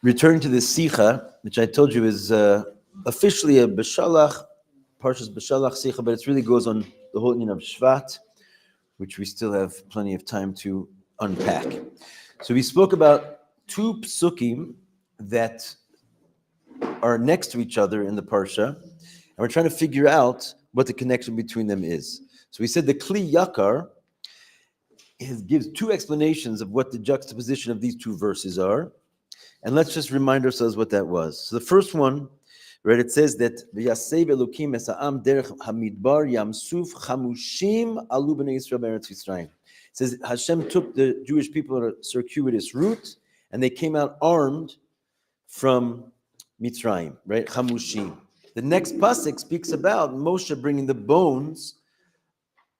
returning to this Sicha, which I told you is officially a Beshalach, Parshas Beshalach Sicha, but it really goes on the whole union of Shvat, which we still have plenty of time to unpack. So we spoke about two psukim that are next to each other in the Parsha, and we're trying to figure out what the connection between them is. So we said the Kli Yakar gives two explanations of what the juxtaposition of these two verses are. And let's just remind ourselves what that was. So the first one, right, it says that V'yasev Elokim es ha'am derech hamidbar yamsuf chamushim alu b'nei Yisrael be'eretz Yisrael. It says Hashem took the Jewish people on a circuitous route, and they came out armed from Mitzrayim, right? Chamushim. The next pasuk speaks about Moshe bringing the bones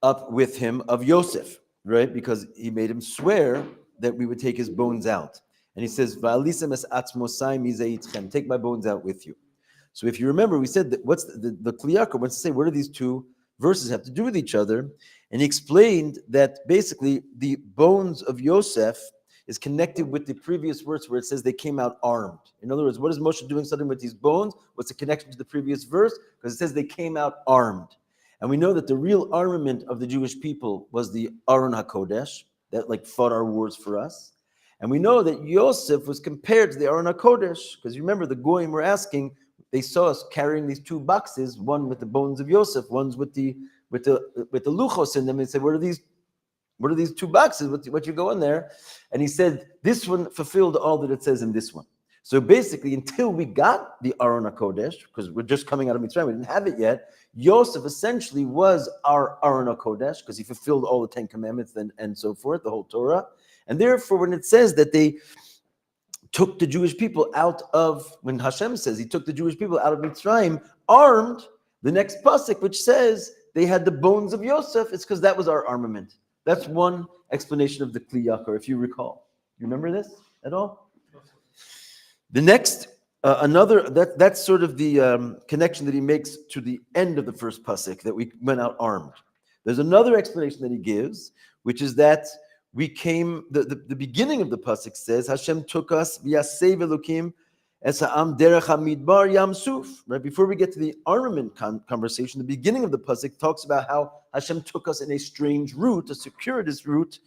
up with him of Yosef, right? Because he made him swear that we would take his bones out. And he says, take my bones out with you. So if you remember, we said that what's the Kli Yakar wants to say, what do these two verses have to do with each other? And he explained that basically the bones of Yosef is connected with the previous verse where it says they came out armed. In other words, what is Moshe doing something with these bones? What's the connection to the previous verse? Because it says they came out armed. And we know that the real armament of the Jewish people was the Aron HaKodesh, that like fought our wars for us. And we know that Yosef was compared to the Aron HaKodesh, because you remember the Goyim were asking, they saw us carrying these two boxes, one with the bones of Yosef, one's with the luchos in them. They said, what are these two boxes? What you go in there? And he said, this one fulfilled all that it says in this one. So basically, until we got the Aron HaKodesh, because we're just coming out of Mitzrayim, we didn't have it yet, Yosef essentially was our Aron HaKodesh, because he fulfilled all the 10 commandments and so forth, the whole Torah. And therefore, when it says that they took the Jewish people out of, when Hashem says he took the Jewish people out of Mitzrayim armed, the next pasuk which says they had the bones of Yosef, it's because that was our armament. That's one explanation of the Kli Yakar, if you recall. You remember this at all? The next, that's sort of the connection that he makes to the end of the first pasuk, that we went out armed. There's another explanation that he gives, which is that we came, the beginning of the pasuk says, Hashem took us, v'yasev Elokim es ha'am derech hamidbar yamsuf. Right before we get to the armament conversation, the beginning of the pasuk talks about how Hashem took us in a strange route, a circuitous route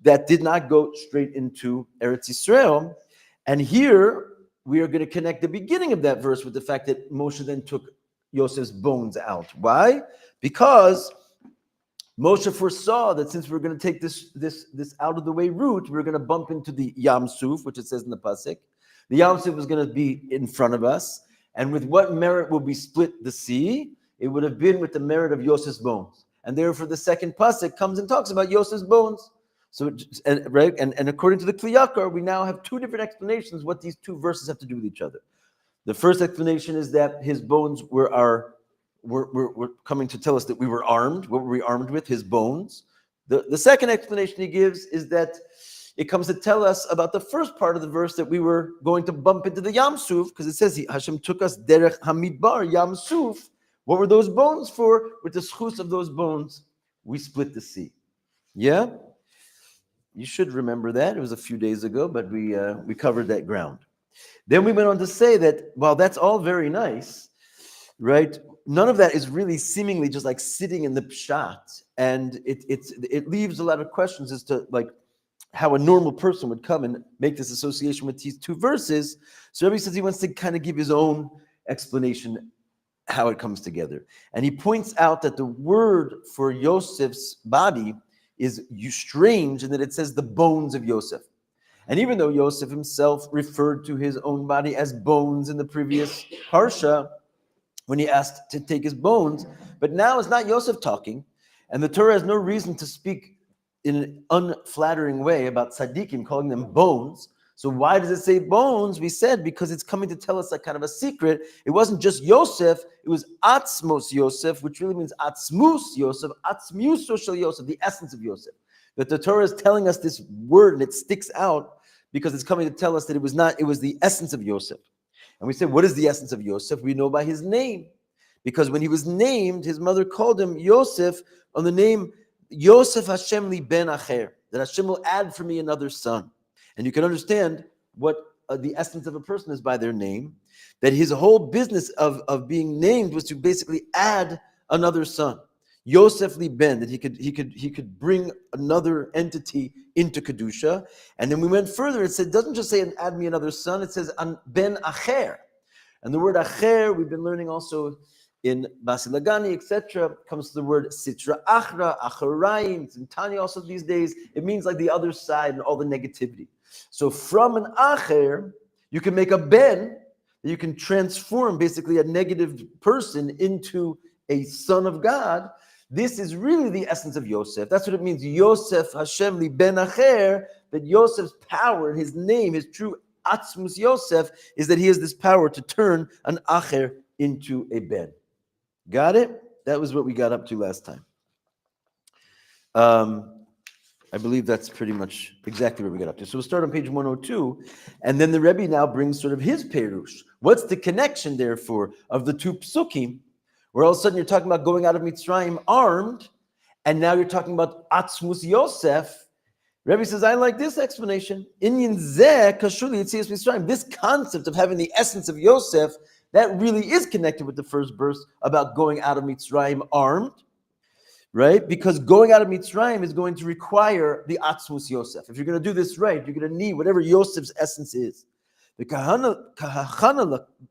that did not go straight into Eretz Yisrael. And here we are going to connect the beginning of that verse with the fact that Moshe then took Yosef's bones out. Why? Because Moshe foresaw that since we're going to take this out of the way route, we're going to bump into the Yam Suf, which it says in the pasuk. The Yam Suf was going to be in front of us, and with what merit will we split the sea? It would have been with the merit of Yosef's bones, and therefore the second pasuk comes and talks about Yosef's bones. So, right, and according to the Kli Yakar, we now have two different explanations what these two verses have to do with each other. The first explanation is that his bones were coming to tell us that we were armed. What were we armed with? His bones. The second explanation he gives is that it comes to tell us about the first part of the verse that we were going to bump into the Yam Suf, because it says Hashem took us derech hamidbar Yam Suf. What were those bones for? With the schus of those bones, we split the sea. Yeah? You should remember that. It was a few days ago, but we covered that ground. Then we went on to say that while that's all very nice, right? None of that is really seemingly just like sitting in the pshat, and it leaves a lot of questions as to like how a normal person would come and make this association with these two verses. So Rabbi says he wants to kind of give his own explanation how it comes together, and he points out that the word for Yosef's body is strange in that it says the bones of Yosef. And even though Yosef himself referred to his own body as bones in the previous parsha, when he asked to take his bones, but now it's not Yosef talking, and the Torah has no reason to speak in an unflattering way about tzaddikim, calling them bones. So why does it say bones? We said because it's coming to tell us a kind of a secret. It wasn't just Yosef, it was Atzmos Yosef, which really means Atzmus Yosef, Atzmuso Shel Yosef, the essence of Yosef. That the Torah is telling us this word, and it sticks out because it's coming to tell us that it was the essence of Yosef. And we said, what is the essence of Yosef? We know by his name. Because when he was named, his mother called him Yosef on the name Yosef Hashem li ben acher, that Hashem will add for me another son. And you can understand what the essence of a person is by their name, that his whole business of being named was to basically add another son. Yosef li ben, that he could bring another entity into Kedusha. And then we went further, it said, it doesn't just say add me another son, it says ben acher. And the word acher, we've been learning also in Basilagani, etc., comes to the word sitra achra, acharayim. It's in Tanya also these days. It means like the other side and all the negativity. So from an acher, you can make a ben, you can transform basically a negative person into a son of God. This is really the essence of Yosef. That's what it means. Yosef Hashem li ben acher, that Yosef's power, his name, his true atzmus Yosef, is that he has this power to turn an acher into a ben. Got it? That was what we got up to last time. I believe that's pretty much exactly where we got up to. So we'll start on page 102, and then the Rebbe now brings sort of his perush. What's the connection, therefore, of the two psukim, where all of a sudden you're talking about going out of Mitzrayim armed, and now you're talking about atzmus Yosef. Rebbe says, I like this explanation. Inyan zeh kashuli yitzias Mitzrayim. This concept of having the essence of Yosef, that really is connected with the first verse about going out of Mitzrayim armed, right? Because going out of Mitzrayim is going to require the atzmus Yosef. If you're going to do this right, you're going to need whatever Yosef's essence is. The kahana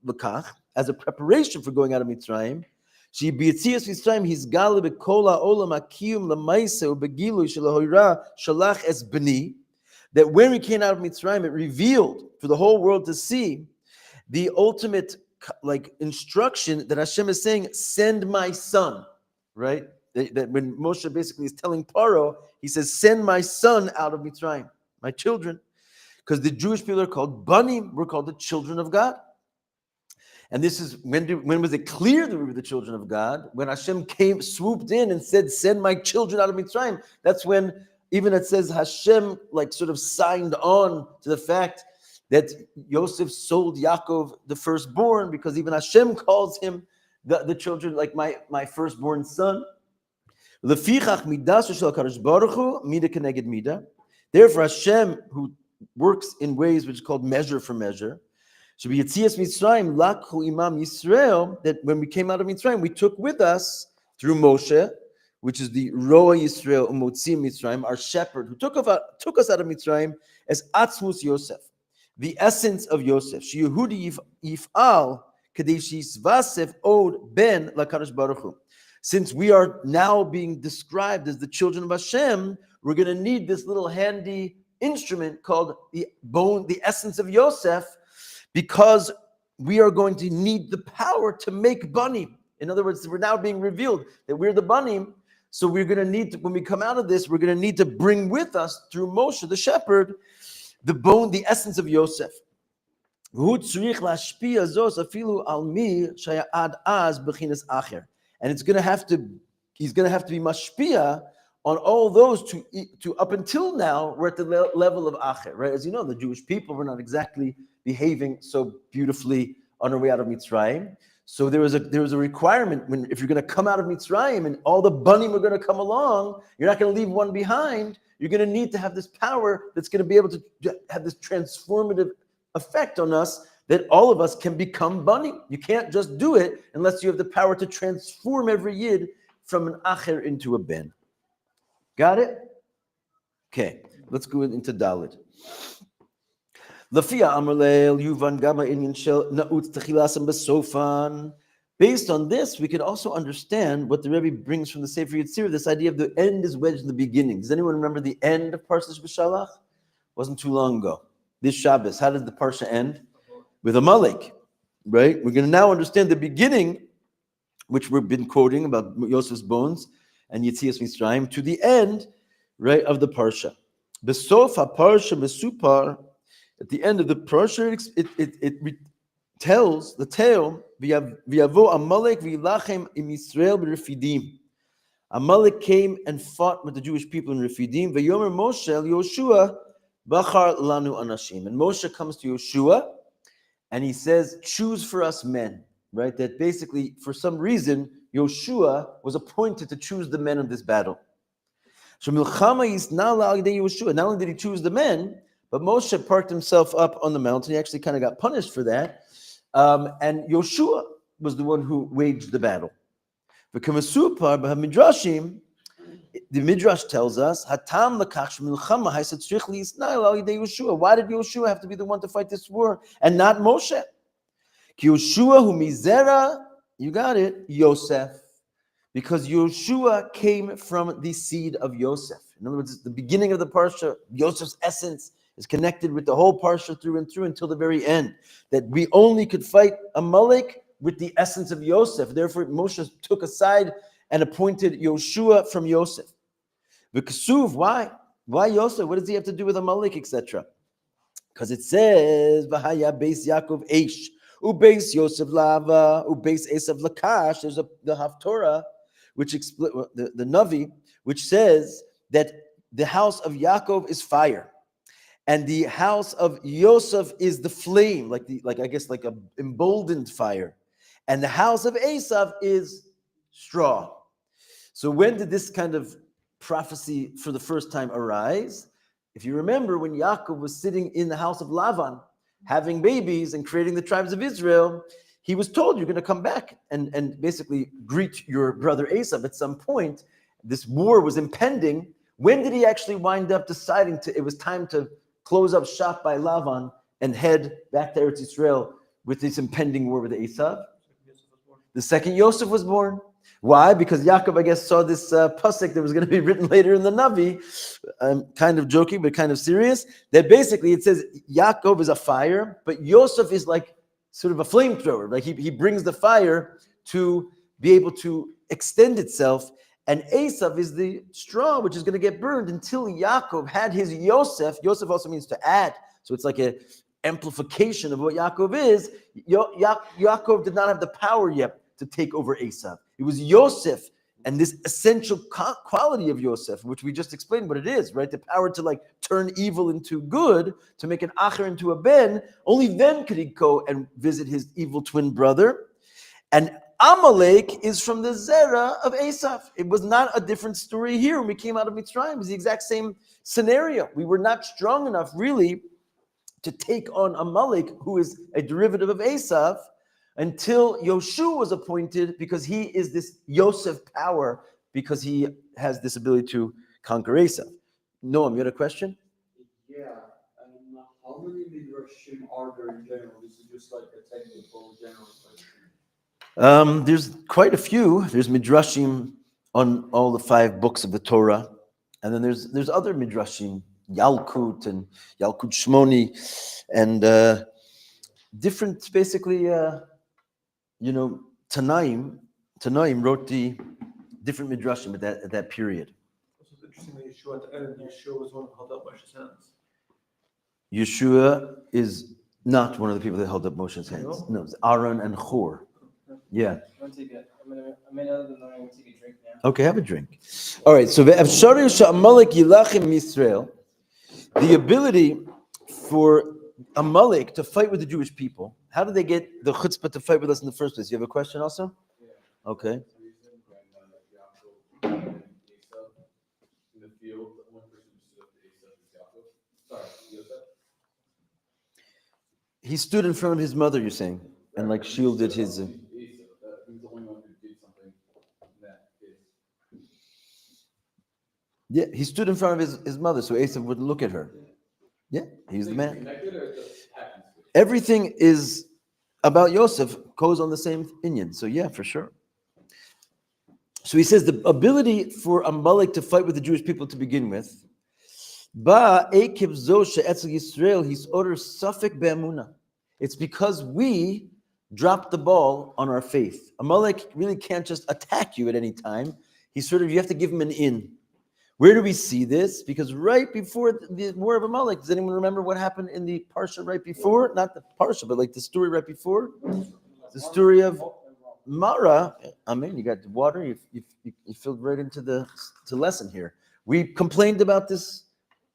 l'kach, as a preparation for going out of Mitzrayim, she b'yitzias Mitzrayim hizgala b'kol ha'olam ha'kiyum l'maisa u'begilu shelahoira shalach es b'ni, that when we came out of Mitzrayim, it revealed for the whole world to see the ultimate instruction that Hashem is saying, send my son, right? That when Moshe basically is telling Paro, he says, send my son out of Mitzrayim, my children. Because the Jewish people are called Banim, we're called the children of God. And this is, when was it clear that we were the children of God? When Hashem swooped in and said, send my children out of Mitzrayim. That's when, even it says Hashem sort of signed on to the fact that Yosef sold Yaakov the firstborn, because even Hashem calls him the children, like my firstborn son. Therefore Hashem, who works in ways which is called measure for measure, should be Yetzias Mitzrayim, Lakhu Imam Yisrael, that when we came out of Mitzrayim, we took with us through Moshe, which is the Roa Yisrael Umotzim Mitzrayim, our shepherd, who took us out of Mitzrayim as Atzmus Yosef, the essence of Yosef. Sheyehudi Yif'al Kadesh Yisvasef Od Ben LaKadosh Baruch Hu. Since we are now being described as the children of Hashem, we're going to need this little handy instrument called the bone, the essence of Yosef, because we are going to need the power to make banim. In other words, we're now being revealed that we're the banim. So we're going to need to, when we come out of this, we're going to need to bring with us through Moshe, the shepherd, the bone, the essence of Yosef. And it's going to have to, he's going to have to be mashpia on all those to up until now, we're at the level of acher, right? As you know, the Jewish people were not exactly behaving so beautifully on our way out of Mitzrayim. So there was a requirement, if you're going to come out of Mitzrayim and all the banim are going to come along, you're not going to leave one behind. You're going to need to have this power that's going to be able to have this transformative effect on us, that all of us can become banim. You can't just do it unless you have the power to transform every yid from an acher into a ben. Got it? Okay, let's go into Dalit. Based on this, we could also understand what the Rebbe brings from the Sefer Yetzirah, this idea of the end is wedged in the beginning. Does anyone remember the end of Parshas Beshalach? Wasn't too long ago. This Shabbos, how did the Parsha end? With Amalek, right? We're going to now understand the beginning, which we've been quoting about Yosef's bones and Yetzias Mitzrayim, to the end, right, of the Parsha. Besof ha-Parsha mesupar, at the end of the Parsha, it tells the tale, V'yavo Amalek v'yilachem im Yisrael b'Refidim. Amalek came and fought with the Jewish people in Refidim. V'yomer Moshe el Yoshua bachar lanu anashim. And Moshe comes to Yoshua, and he says, choose for us men, right? That basically, for some reason, Yoshua was appointed to choose the men of this battle. So Milchama is not only did he choose the men, but Moshe parked himself up on the mountain. He actually kind of got punished for that. And Yoshua was the one who waged the battle. The Midrash tells us, Hatam l'kach milchama ha'isat tzrich li'isnael al yidei Yoshua. Why did Yoshua have to be the one to fight this war and not Moshe? Ki Yoshua hu mizera, you got it, Yosef. Because Yoshua came from the seed of Yosef. In other words, the beginning of the parsha, Yosef's essence is connected with the whole parsha through and through until the very end. That we only could fight Amalek with the essence of Yosef. Therefore, Moshe took aside and appointed Yoshua from Yosef. V'kasuv, why? Why Yosef? What does he have to do with Amalek, etc.? Because it says, V'haya beis Yaakov eish, ubeis Yosef lava, ubeis Esav lakash. There's the Haftorah, which explains the Navi, which says that the house of Yaakov is fire, and the house of Yosef is the flame, like a emboldened fire, and the house of Esav is straw. So when did this kind of prophecy for the first time arise? If you remember, when Yaakov was sitting in the house of Lavan, having babies and creating the tribes of Israel, he was told, you're going to come back and basically greet your brother Esav at some point. This war was impending. When did he actually wind up deciding it was time to close up shop by Lavan and head back to Eretz Israel with this impending war with Esav? The second Yosef was born. Why? Because Yaakov, I guess, saw this pasuk that was going to be written later in the Navi. I'm kind of joking, but kind of serious. That basically it says Yaakov is a fire, but Yosef is like sort of a flamethrower. Like he brings the fire to be able to extend itself. And Esav is the straw, which is going to get burned until Yaakov had his Yosef. Yosef also means to add. So it's like an amplification of what Yaakov is. Yaakov did not have the power yet to take over Esav. It was Yosef and this essential quality of Yosef, which we just explained what it is, right? The power to like turn evil into good, to make an acher into a ben. Only then could he go and visit his evil twin brother. And Amalek is from the Zerah of Esav. It was not a different story here when we came out of Mitzrayim. It was the exact same scenario. We were not strong enough really to take on Amalek, who is a derivative of Esav, until Yoshua was appointed, because he is this Yosef power, because he has this ability to conquer Esav. Noam, you had a question? Yeah. How many midrashim are there in general? This is just like a technical general question. There's quite a few. There's midrashim on all the 5 books of the Torah, and then there's other midrashim, Yalkut and Yalkut Shmoni, and different, basically, Tanaim wrote the different midrashim at that period. It's interesting that Yeshua at the end, Yeshua was one who held up Moshe's hands. Yeshua is not one of the people that held up Moshe's hands. No, it's Aaron and Hur. Yeah. I'm gonna take it. I'm gonna take a drink now. Okay, have a drink. All right. So the ability for Amalek to fight with the Jewish people. How did they get the chutzpah to fight with us in the first place? You have a question also? Yeah. Okay. In the field, one person stood up to Esav is Yaakov. Sorry, Yosef. He stood in front of his mother, you're saying, and like shielded his. Esav, he's the only one who did something that is. Yeah, he stood in front of his mother, so Esav wouldn't look at her. Yeah, he's the man. Everything is about Yosef goes on the same opinion. So yeah, for sure. So he says the ability for Amalek to fight with the Jewish people to begin with. It's because we dropped the ball on our faith. Amalek really can't just attack you at any time. You have to give him an in. Where do we see this? Because right before the war of Amalek, does anyone remember what happened in the parsha right before? Not the parsha, but like the story right before. The story of Mara. Amen. You got the water. You filled right into the lesson here. We complained about this,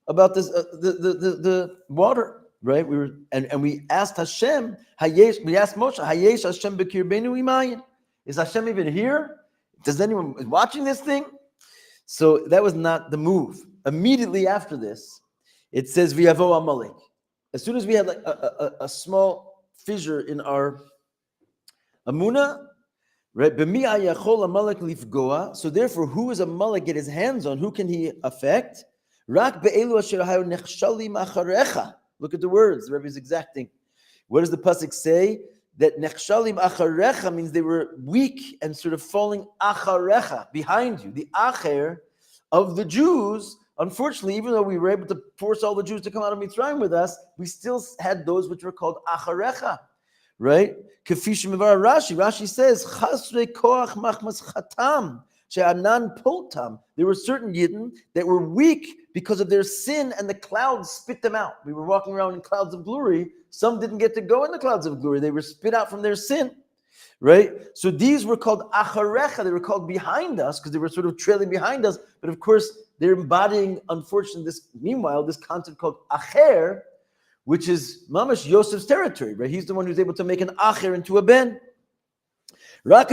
the water, right? We asked Hashem. We asked Moshe, Hayesh Hashem b'kirbeinu imayin. Is Hashem even here? Does anyone watching this thing? So that was not the move. Immediately after this, It says V'yavo Amalek. As soon as we had like a small fissure in our Amuna, right? B'mi ayachol Amalek lifgoa. So therefore, who is Amalek get his hands on? Who can he affect? Rak be'elu asher hayu nechshalim acharecha. Look at the words. The Rabbi is exacting. What does the pasuk say? That nechshalim acharecha means they were weak and sort of falling acharecha, behind you. The acher of the Jews, unfortunately, even though we were able to force all the Jews to come out of Mitzrayim with us, we still had those which were called acharecha, right? Kafishim Mevar Rashi says, Chasre koach machmas chatam, she'anan poltam. There were certain Yidden that were weak because of their sin, and the clouds spit them out. We were walking around in clouds of glory. Some didn't get to go in the clouds of glory. They were spit out from their sin, right? So these were called acharecha. They were called behind us because they were sort of trailing behind us. But of course, they're embodying, unfortunately, this concept called acher, which is mamash Yosef's territory, right? He's the one who's able to make an acher into a ben. But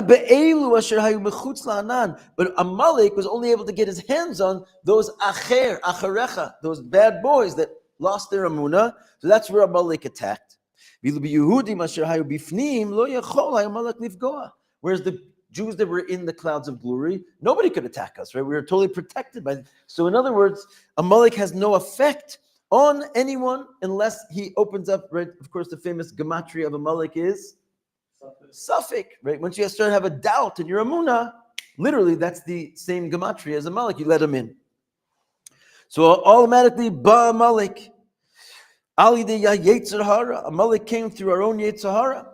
Amalek was only able to get his hands on those acherecha, those bad boys that lost their amuna. So that's where Amalek attacked. Whereas the Jews that were in the clouds of glory, nobody could attack us, right? We were totally protected by them. So in other words, Amalek has no effect on anyone unless he opens up, right? Of course, the famous gematria of Amalek is Suffolk, right? Once you start to have a doubt in your Amunah, literally that's the same gematria as Amalek. You let him in. So automatically, Ba Amalek. Ali de Yetzer Hara. Amalek came through our own Yetzer Hara.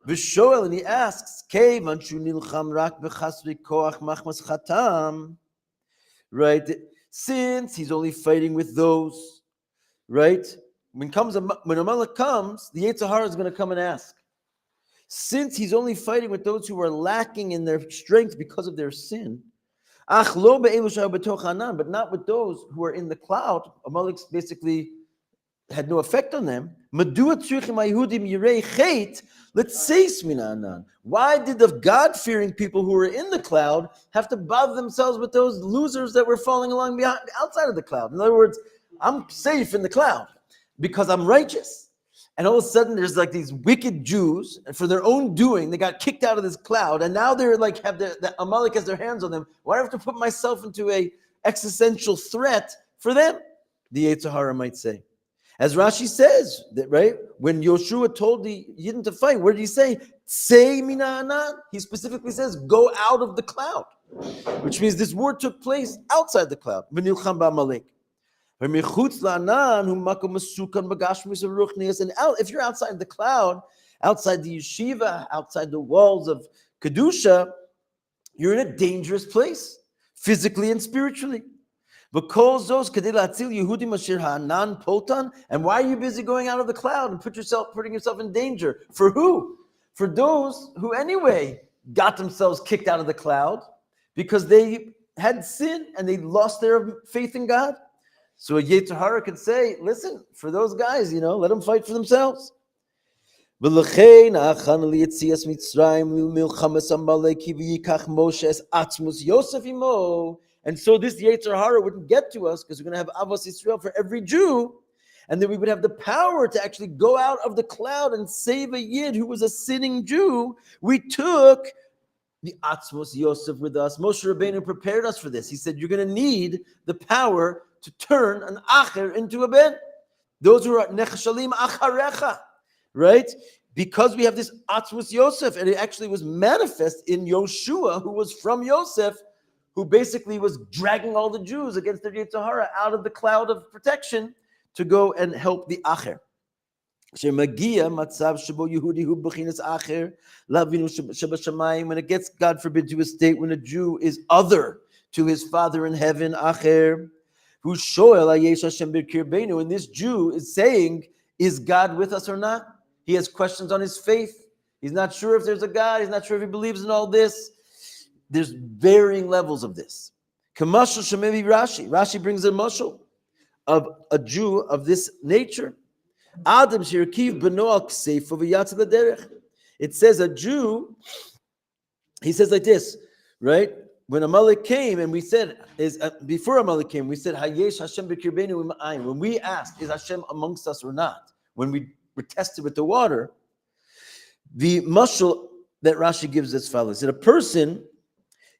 V'shoel, and he asks, Kevan shu nilcham rak b'chasri koach machmas chatam. Right? Since he's only fighting with those, right? When Amalek comes, the Yetzer Hara is going to come and ask. Since he's only fighting with those who are lacking in their strength because of their sin, but not with those who are in the cloud. Amalek basically had no effect on them. Why did the God-fearing people who were in the cloud have to bother themselves with those losers that were falling along behind, outside of the cloud? In other words, I'm safe in the cloud because I'm righteous. And all of a sudden, there's like these wicked Jews, and for their own doing, they got kicked out of this cloud, and now they're like the Amalek has their hands on them. Why do I have to put myself into a existential threat for them? The Yetzer Hara might say, as Rashi says that, right? When Yoshua told the Yidden to fight, what did he say? Say mina anan. He specifically says, go out of the cloud, which means this war took place outside the cloud. V'nilcham ba'Amalek. And if you're outside the cloud, outside the yeshiva, outside the walls of Kedusha, you're in a dangerous place, physically and spiritually. And why are you busy going out of the cloud and putting yourself in danger? For who? For those who anyway got themselves kicked out of the cloud because they had sin and they lost their faith in God. So a Yetzer Hara could say, listen, for those guys, let them fight for themselves. And so this Yetzer Hara wouldn't get to us because we're going to have Avos Yisrael for every Jew, and then we would have the power to actually go out of the cloud and save a Yid who was a sinning Jew. We took the Atzmos Yosef with us. Moshe Rabbeinu prepared us for this. He said, you're going to need the power to turn an acher into a ben. Those who are nechshalim acharecha, right? Because we have this Atzmos Yosef, and it actually was manifest in Yoshua, who was from Yosef, who basically was dragging all the Jews against the Yetzer Hara out of the cloud of protection to go and help the acher. When it gets, God forbid, to a state when a Jew is other to his Father in heaven, acher, and this Jew is saying, is God with us or not? He has questions on his faith. He's not sure if there's a God. He's not sure if he believes in all this. There's varying levels of this. Rashi brings a mashal of a Jew of this nature. It says a Jew, he says like this, right? when Amalek came and we said, before Amalek came, we said, Hayesh Hashem b'kirbeinu ima'ayim. When we asked, is Hashem amongst us or not? When we were tested with the water, the mashal that Rashi gives as follows: that a person,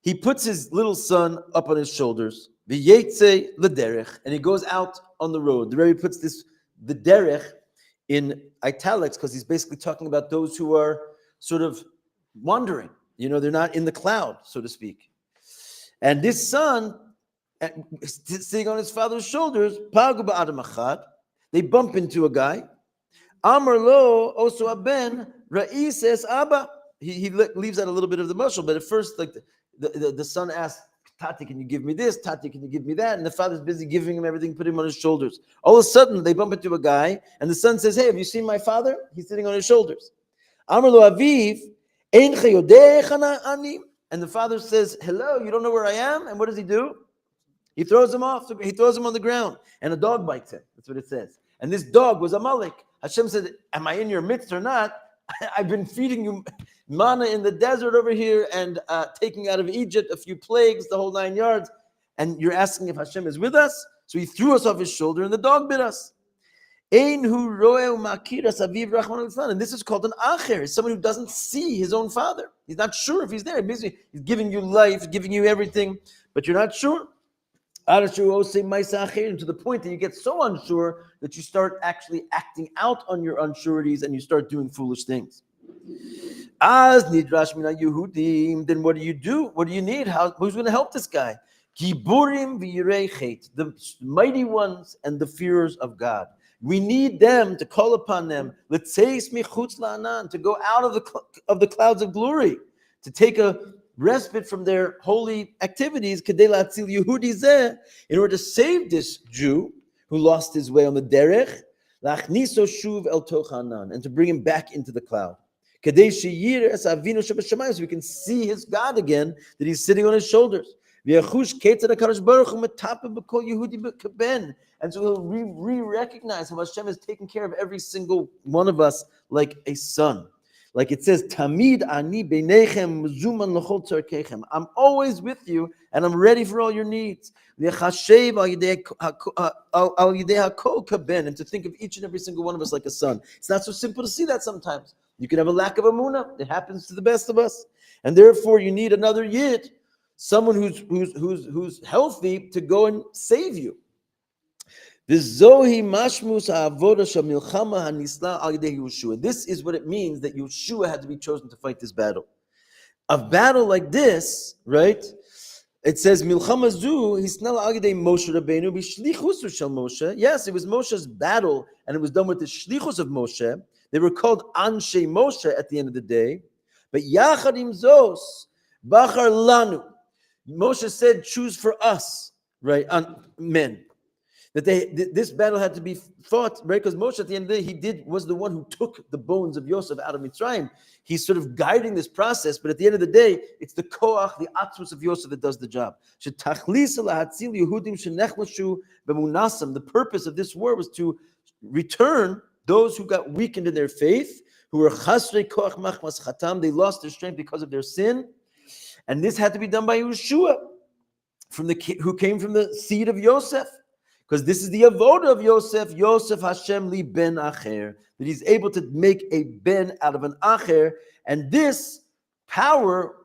he puts his little son up on his shoulders, v'yetze l'derech, and he goes out on the road. The Rabbi puts the derech in italics because he's basically talking about those who are sort of wandering. They're not in the cloud, so to speak. And this son, sitting on his father's shoulders, pagu ba'adam achad, they bump into a guy. Amar lo osu aben, Ra'i says, Abba. He leaves out a little bit of the mashal, but at first, like the son asks, Tati, can you give me this? Tati, can you give me that? And the father's busy giving him everything, putting him on his shoulders. All of a sudden, they bump into a guy, and the son says, hey, have you seen my father? He's sitting on his shoulders. Amar lo aviv, ein chayodech ani. And the father says, hello, you don't know where I am? And what does he do? He throws him off. He throws him on the ground. And a dog bites him. That's what it says. And this dog was Amalek. Hashem said, am I in your midst or not? I've been feeding you manna in the desert over here and taking out of Egypt a few plagues, the whole 9 yards. And you're asking if Hashem is with us? So he threw us off his shoulder and the dog bit us. And this is called an acher, someone who doesn't see his own father. He's not sure if he's there. He's giving you life, giving you everything, but you're not sure. To the point that you get so unsure that you start actually acting out on your unsureties and you start doing foolish things. Then what do you do? What do you need? Who's going to help this guy? The mighty ones and the fearers of God. We need them to call upon them. To go out of the clouds of glory, to take a respite from their holy activities, in order to save this Jew who lost his way on the derech, and to bring him back into the cloud. So we can see his God again, that he's sitting on his shoulders. And so we'll re-recognize how Hashem is taking care of every single one of us like a son. Like it says, Tamid ani beinechem zuman l'chol tzarkechem. I'm always with you, and I'm ready for all your needs. And to think of each and every single one of us like a son. It's not so simple to see that sometimes. You can have a lack of emunah. It happens to the best of us, and therefore you need another yid, someone who's healthy to go and save you. This is what it means that Yeshua had to be chosen to fight this battle. A battle like this, right? It says, Milchama zu hisnal agdei Moshe Rabbeinu b'shlichus shel Moshe. Yes, it was Moshe's battle, and it was done with the shlichus of Moshe. They were called Anshe Moshe at the end of the day. But Yachad im zos, Bachar lanu. Moshe said, choose for us, right, men. That this battle had to be fought, right? Because Moshe, at the end of the day, was the one who took the bones of Yosef out of Mitzrayim. He's sort of guiding this process, but at the end of the day, it's the koach, the atzmus of Yosef that does the job. The purpose of this war was to return those who got weakened in their faith, who were chasrei koach machmas chatam. They lost their strength because of their sin, and this had to be done by Yeshua, who came from the seed of Yosef. Because this is the avoda of Yosef, Yosef Hashem li ben acher, that he's able to make a ben out of an acher, and this power,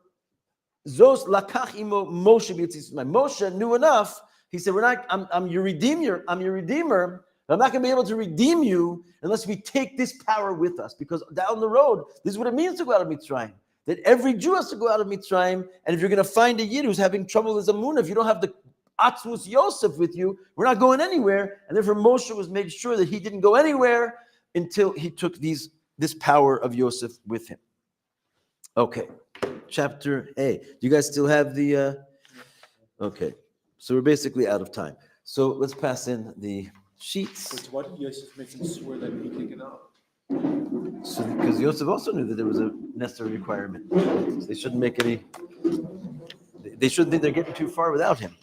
zos lakach imo Moshe b'yitzis. Moshe knew enough. He said, I'm your redeemer. I'm your redeemer. But I'm not going to be able to redeem you unless we take this power with us. Because down the road, this is what it means to go out of Mitzrayim. That every Jew has to go out of Mitzrayim, and if you're going to find a yid who's having trouble with Amunah, if you don't have the Atzmus Yosef with you, we're not going anywhere. And therefore Moshe was made sure that he didn't go anywhere until he took this power of Yosef with him. Okay, chapter A. Do you guys still have the okay, so we're basically out of time. So let's pass in the sheets. So why did Yosef make him swear that he'd take it out? So because Yosef also knew that there was a necessary requirement. So they shouldn't make any, they shouldn't think they're getting too far without him.